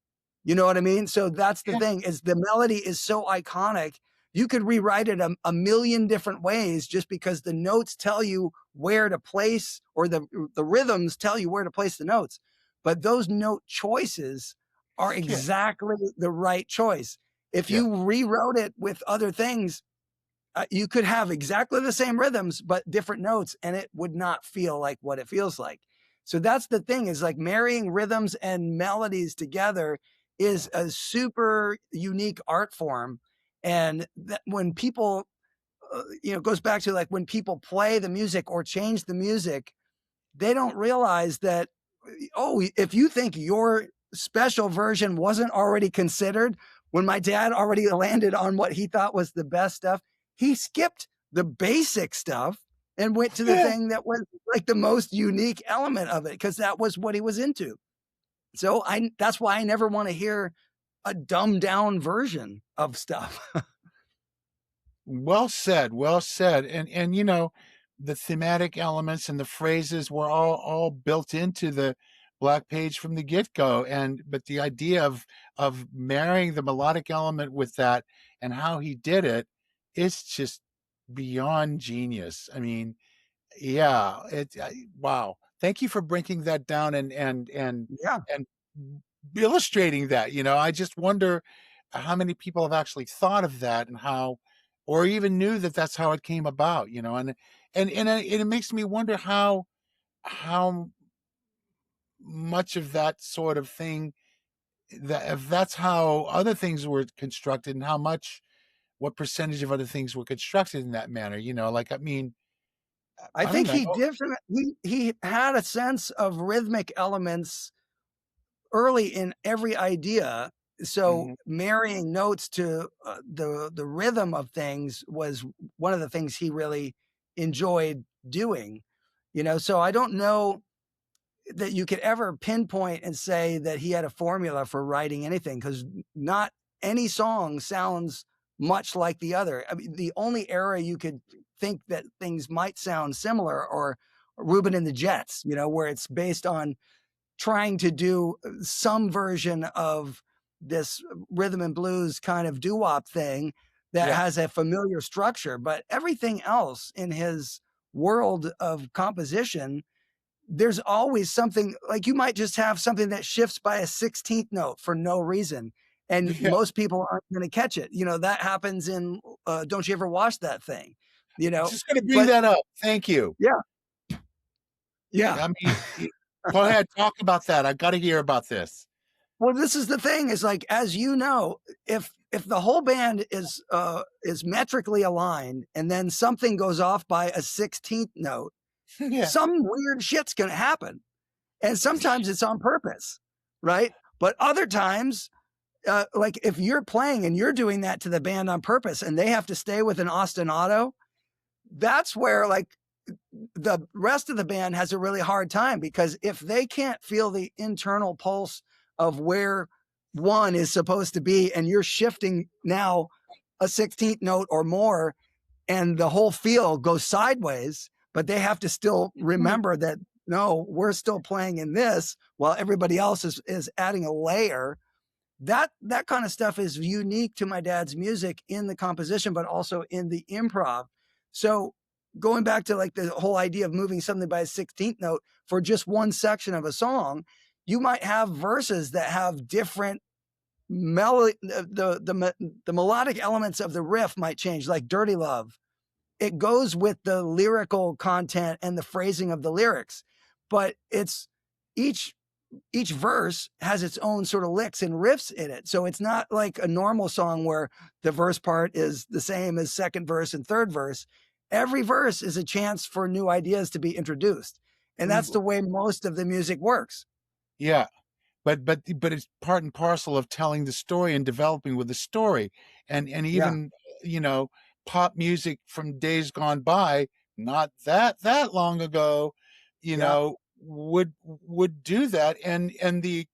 You know what I mean? So that's the Yeah. thing is the melody is so iconic. You could rewrite it a million different ways just because the notes tell you where to place or the rhythms tell you where to place the notes. But those note choices are Yeah. exactly the right choice. If Yeah. you rewrote it with other things, you could have exactly the same rhythms but different notes and it would not feel like what it feels like. So that's the thing is like marrying rhythms and melodies together is a super unique art form. And that when people it goes back to like when people play the music or change the music, they don't realize that, oh, if you think your special version wasn't already considered, when my dad already landed on what he thought was the best stuff, he skipped the basic stuff and went to the Yeah. thing that was like the most unique element of it because that was what he was into. So I that's why I never want to hear a dumbed down version of stuff. Well said, well said. And the thematic elements and the phrases were all built into the Black Page from the get-go. But the idea of marrying the melodic element with that and how he did it is just beyond genius. I mean, yeah, wow. Thank you for breaking that down and Yeah. and illustrating that. I just wonder how many people have actually thought of that, and how, or even knew that that's how it came about. And it makes me wonder how much of that sort of thing, that if that's how other things were constructed, and how much, what percentage of other things were constructed in that manner. Like, I mean, I I don't think know. he had a sense of rhythmic elements early in every idea. So Mhm. marrying notes to the rhythm of things was one of the things he really enjoyed doing. So I don't know that you could ever pinpoint and say that he had a formula for writing anything, because not any song sounds much like the other. I mean, the only era you could think that things might sound similar or Ruben and the Jets, where it's based on trying to do some version of this rhythm and blues kind of doo-wop thing that Yeah. has a familiar structure. But everything else in his world of composition, there's always something, like you might just have something that shifts by a 16th note for no reason. And Yeah. most people aren't going to catch it. That happens in Don't You Ever Wash That Thing, Just going to bring but that up. Thank you. yeah, yeah. I mean, go ahead, talk about that. I got to hear about this. Well, this is the thing, is like, as you know, if the whole band is metrically aligned and then something goes off by a 16th note, Yeah. some weird shit's going to happen. And sometimes it's on purpose, right? But other times, like if you're playing and you're doing that to the band on purpose and they have to stay with an ostinato, that's where like the rest of the band has a really hard time, because if they can't feel the internal pulse of where one is supposed to be, and you're shifting now a 16th note or more, and the whole feel goes sideways, but they have to still remember that, no, we're still playing in this while everybody else is adding a layer. That kind of stuff is unique to my dad's music in the composition, but also in the improv. So going back to like the whole idea of moving something by a 16th note for just one section of a song, you might have verses that have different melody. The melodic elements of the riff might change, like Dirty Love. It goes with the lyrical content and the phrasing of the lyrics, but it's each verse has its own sort of licks and riffs in it. So it's not like a normal song where the verse part is the same as second verse and third verse. Every verse is a chance for new ideas to be introduced. And that's the way most of the music works. Yeah. But it's part and parcel of telling the story and developing with the story. And Yeah. even, you know, pop music from days gone by, not that long ago, Yeah. would do that, and the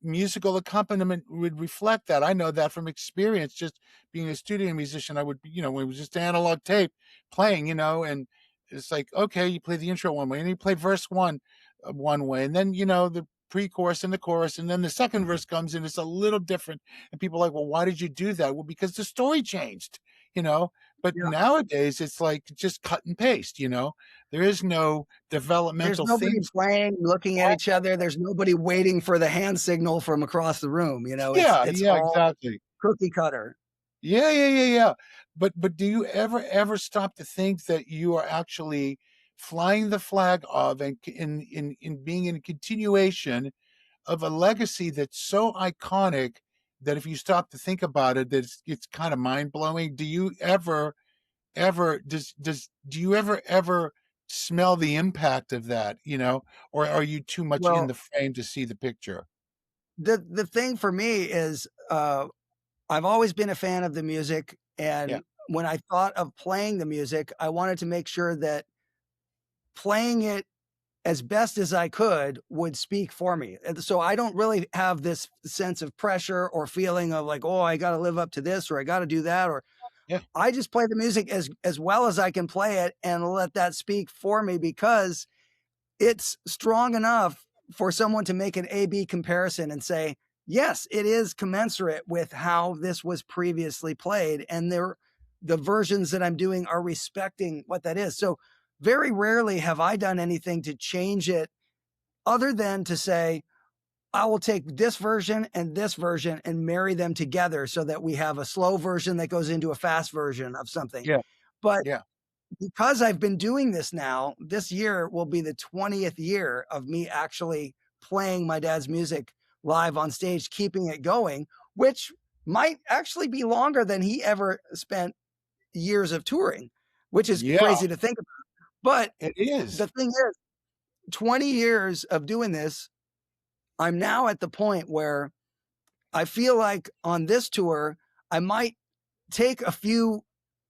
musical accompaniment would reflect that. I know that from experience, just being a studio musician. I would, when it was just analog tape playing, and it's like, okay, you play the intro one way, and you play verse one one way, and then the pre-chorus and the chorus, and then the second verse comes in, it's a little different, and people are like, well, why did you do that? Well, because the story changed, but Yeah. nowadays it's like just cut and paste. There is no There's developmental nobody things. playing, looking at each other. There's nobody waiting for the hand signal from across the room. Yeah, It's yeah, all exactly. cookie cutter. Yeah, yeah, yeah, yeah. But do you ever stop to think that you are actually flying the flag of, and in being in continuation of a legacy that's so iconic that if you stop to think about it, that it's kind of mind blowing? Do you ever do you ever smell the impact of that? Or are you too much in Well, the frame to see the picture? the thing for me is, I've always been a fan of the music, Yeah, and when I thought of playing the music, I wanted to make sure that playing it as best as I could would speak for me. And so I don't really have this sense of pressure or feeling of like, oh, I got to live up to this, or I got to do that, or yeah, I just play the music as well as I can play it and let that speak for me, because it's strong enough for someone to make an A/B comparison and say, yes, it is commensurate with how this was previously played, and the versions that I'm doing are respecting what that is. So very rarely have I done anything to change it, other than to say, I will take this version and marry them together so that we have a slow version that goes into a fast version of something. Yeah, But yeah, because I've been doing this now, this year will be the 20th year of me actually playing my dad's music live on stage, keeping it going, which might actually be longer than he ever spent years of touring, which is yeah. crazy to think about. But It the is. thing is, 20 years of doing this, I'm now at the point where I feel like on this tour, I might take a few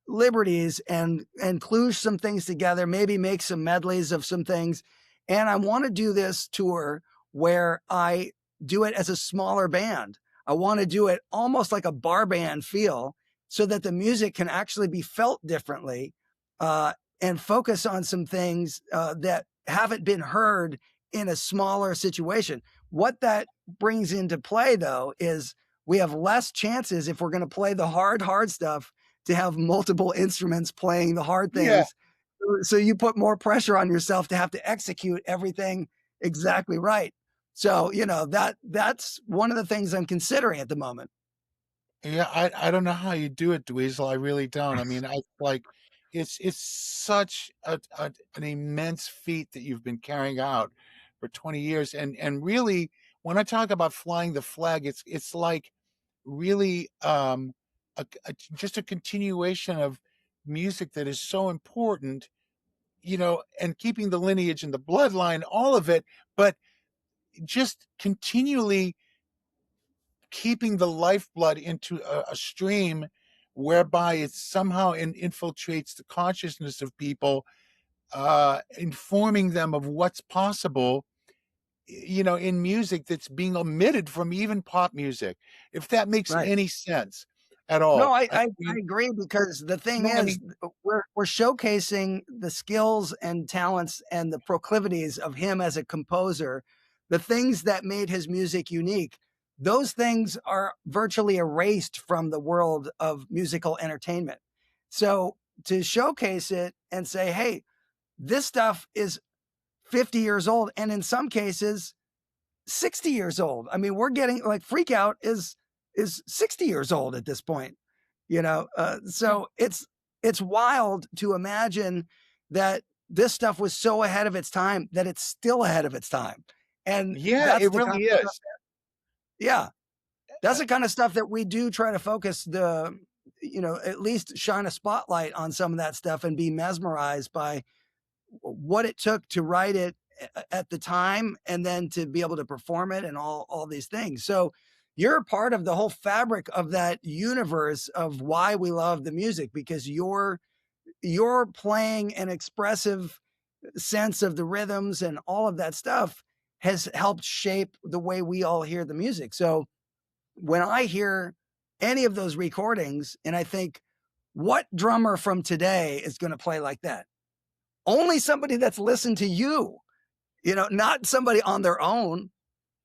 liberties and kludge some things together, maybe make some medleys of some things. And I want to do this tour where I do it as a smaller band. I want to do it almost like a bar band feel so that the music can actually be felt differently and focus on some things that haven't been heard in a smaller situation. What that brings into play, though, is we have less chances if we're going to play the hard stuff to have multiple instruments playing the hard Yeah. things. So you put more pressure on yourself to have to execute everything exactly right. So, that's one of the things I'm considering at the moment. Yeah, I don't know how you do it, Dweezil. I really don't. I mean, I like it's such an immense feat that you've been carrying out for 20 years. And really, when I talk about flying the flag, it's like really just a continuation of music that is so important, and keeping the lineage and the bloodline, all of it, but just continually keeping the lifeblood into a stream whereby it somehow infiltrates the consciousness of people, informing them of what's possible, in music that's being omitted from even pop music, if that makes Right. any sense at No, all. I I I I mean, agree because the thing no, I is mean, we're showcasing the skills and talents and the proclivities of him as a composer, the things that made his music unique. Those things are virtually erased from the world of musical entertainment. So to showcase it and say, "Hey, this stuff is 50 years old," and in some cases 60 years old. I mean, we're getting like Freak Out is 60 years old at this point. So it's wild to imagine that this stuff was so ahead of its time that it's still ahead of its time. And yeah, that's it the kind really of stuff, is. yeah, that's Uh, the kind of stuff that we do try to focus at least shine a spotlight on some of that stuff and be mesmerized by what it took to write it at the time and then to be able to perform it and all these things. So you're a part of the whole fabric of that universe of why we love the music because you're playing an expressive sense of the rhythms and all of that stuff has helped shape the way we all hear the music. So when I hear any of those recordings and I think what drummer from today is going to play like that? Only somebody that's listened to you, not somebody on their own,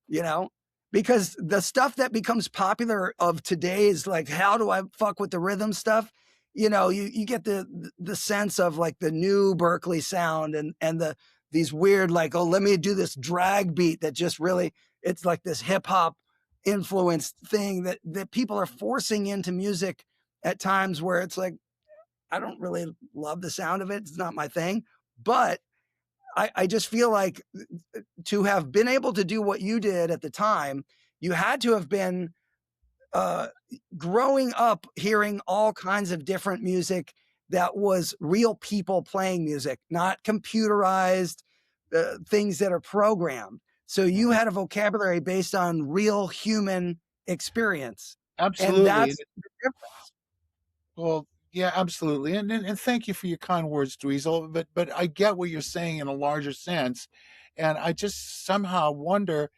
you know, because the stuff that becomes popular of today's like, how do I fuck with the rhythm stuff? You get the sense of like the new Berkeley sound and these weird, like, oh, let me do this drag beat that just really, it's like this hip hop influenced thing that people are forcing into music at times where it's like, I don't really love the sound of it. It's not my thing. But I just feel like to have been able to do what you did at the time, you had to have been uh, growing up hearing all kinds of different music that was real people playing music, not computerized things that are programmed. So you mhm. had a vocabulary based on real human experience. And Absolutely. that's the difference. Well, yeah, absolutely, and thank you for your kind words, Dweezil. But I get what you're saying in a larger sense, and I just somehow wonder.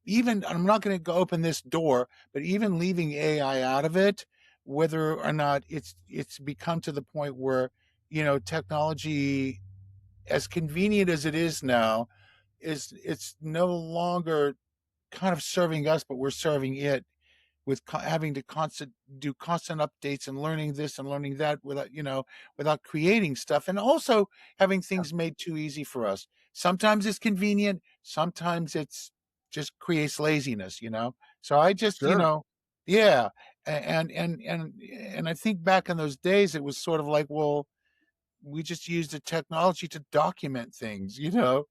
Even I'm not going to go open this door, but even leaving AI out of it, whether or not it's become to the point where technology, as convenient as it is now, it's no longer kind of serving us, but we're serving it with having to do constant updates and learning this and learning that without creating stuff, and also having things made too easy for us. Sometimes it's convenient, sometimes it's just creates laziness, you know? So I just, you Sure. know, yeah. And I think back in those days, it was sort of like, well, we just used the technology to document things, you know?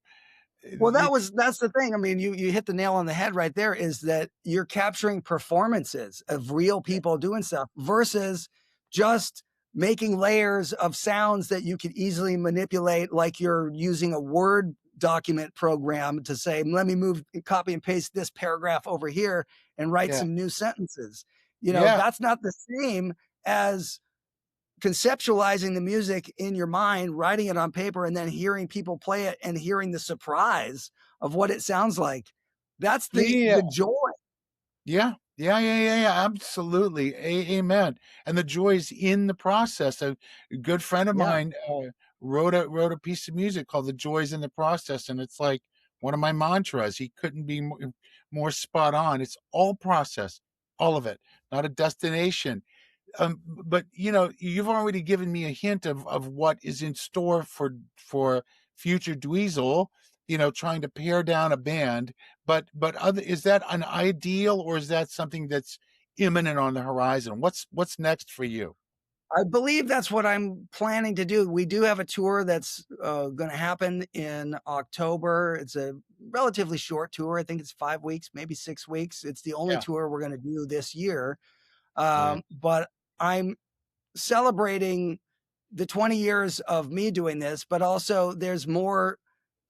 Well, It, that's the thing. I mean, you hit the nail on the head right there, is that you're capturing performances of real people doing stuff versus just making layers of sounds that you could easily manipulate, like you're using a Word document program to say, let me move, copy and paste this paragraph over here and write yeah, some new sentences. You know, yeah, that's not the same as conceptualizing the music in your mind, writing it on paper, and then hearing people play it and hearing the surprise of what it sounds like. That's yeah. the joy. Yeah. Yeah. Absolutely. Amen. And the joy's in the process. A good friend of Yeah. mine wrote a piece of music called "The Joy's in the Process," and it's like one of my mantras. He couldn't be more spot on. It's all process, all of it, not a destination. But you know, you've already given me a hint of what is in store for future Dweezil. You know, trying to pare down a band. But other, is that an ideal, or is that something that's imminent on the horizon? What's next for you? I believe that's what I'm planning to do. We do have a tour that's going to happen in October. It's a relatively short tour. I think it's 5 weeks, maybe 6 weeks. It's the only Yeah, tour we're going to do this year. right. But I'm celebrating the 20 years of me doing this, but also there's more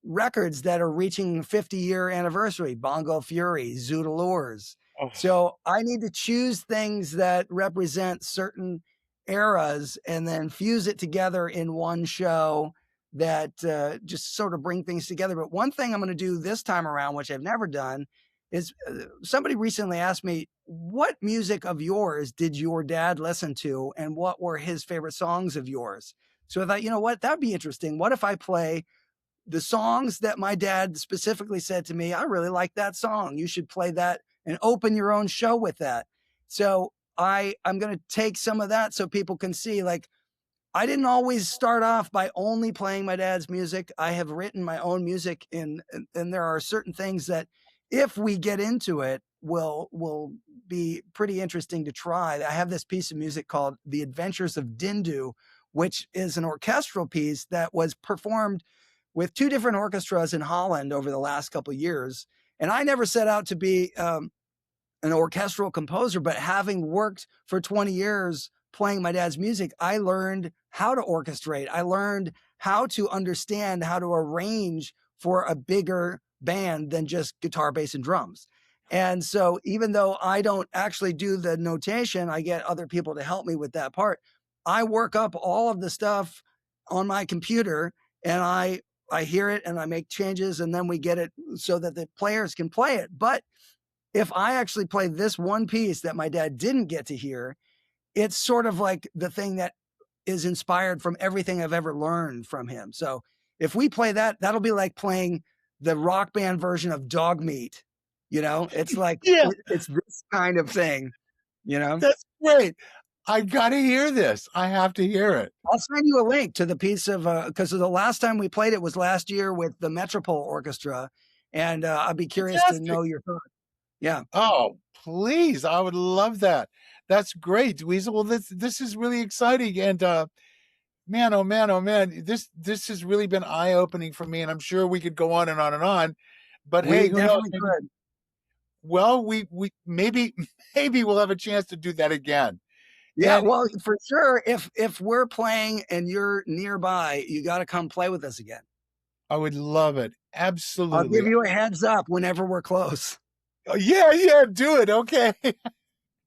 records that are reaching 50-year anniversary, Bongo Fury, Zoodalures. Oh, So I need to choose things that represent certain eras and then fuse it together in one show that just sort of bring things together. But one thing I'm going to do this time around, which I've never done, is somebody recently asked me, what music of yours did your dad listen to and what were his favorite songs of yours? So I thought, you know what, that'd be interesting. What if I play the songs that my dad specifically said to me, I really like that song. You should play that and open your own show with that. So I'm going to take some of that so people can see, like, I didn't always start off by only playing my dad's music. I have written my own music and there are certain things that if we get into it will be pretty interesting to try. I have this piece of music called The Adventures of Dindu, which is an orchestral piece that was performed with two different orchestras in Holland over the last couple of years. And I never set out to be an orchestral composer, but having worked for 20 years playing my dad's music, I learned how to orchestrate. I learned how to understand how to arrange for a bigger band than just guitar, bass, and drums. And so even though I don't actually do the notation, I get other people to help me with that part. I work up all of the stuff on my computer and I hear it and I make changes and then we get it so that the players can play it. But if I actually play this one piece that my dad didn't get to hear, it's sort of like the thing that is inspired from everything I've ever learned from him. So if we play that, that'll be like playing the rock band version of Dog Meat. You know, it's like, yeah, it's this kind of thing, you know? that's great. I got to hear this. I have to hear it. I'll send you a link to the piece of, because the last time we played it was last year with the Metropole Orchestra. And I'd be curious to Fantastic. know your thoughts. Yeah. Oh, please. I would love that. That's great, Dweezil. Well, this is really exciting. And man, oh man, oh man, this has really been eye-opening for me. And I'm sure we could go on and on and on. But hey, We who knows? definitely could. Well, we maybe maybe we'll have a chance to do that again. Yeah, And well, for sure, if we're playing and you're nearby, you gotta come play with us again. I would love it. I'll Absolutely. give you a heads up whenever we're close. Oh, yeah, do it. Okay.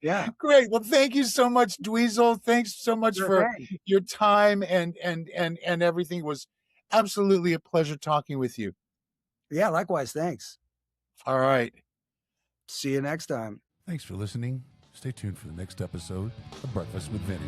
Yeah, Great. Well, thank you so much, Dweezil. Thanks so much sure for thing. your time and everything. It was absolutely a pleasure talking with you. Yeah, likewise, thanks. All right. See you next time. Thanks for listening. Stay tuned for the next episode of Breakfast with Vinny.